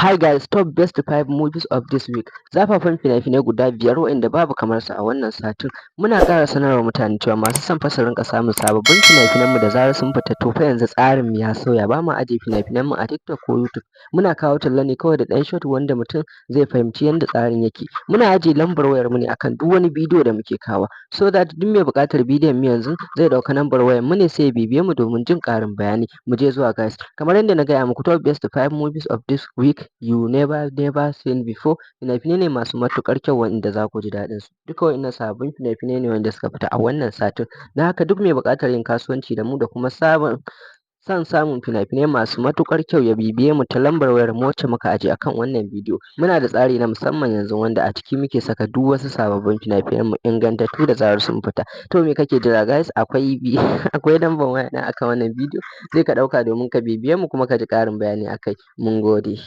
Hi guys, top best 5 movies of this week. Zafafan fina-finai guda 5 waɗanda babu kamar su a wannan satin. Muna ƙara sanarwa mutane cewa masu son fa su rinƙa samun sababbin fina-finanmu da zarar sun fita to fa yanzu tsarin mu ya sauya. Ba ma ajiye fina-finanmu a TikTok ko YouTube. Muna kawo talla ne kawai da ɗan short wanda mutum zai fahimci yadda tsarin yake. Muna ajiye lambar wayar mu ne akan duk wani bidiyo da muke kawo. So that duk mai buƙatar bidiyon mu yanzu zai ɗauka lambar wayar mu ne sai ya bibiye mu domin jin ƙarin bayani. Mu je zuwa guys. Kamar yadda na gaya muku top best 5 movies of this week you never seen before. Fina-finai ne masu matuƙar kyau wanda za ku ji daɗin su. Duka waɗannan sababbin fina-finai ne wanda suka fita a wannan satin. Don haka duk mai buƙatar yin kasuwanci da mu da kuma son samun fina-finai masu matuƙar kyau ya bibiye mu ta lambar wayar mu wacce muka ajiye akan wannan bidiyo. Muna da tsari na musamman yanzu wanda a ciki muke saka duk wasu sababbin fina-finan mu ingantattu da zarar sun fita. To me kake jira guys? Akwai akwai lambar waya na akan wannan bidiyo sai ka ɗauka domin ka bibiye mu kuma ka ji ƙarin bayani akai. Mun gode.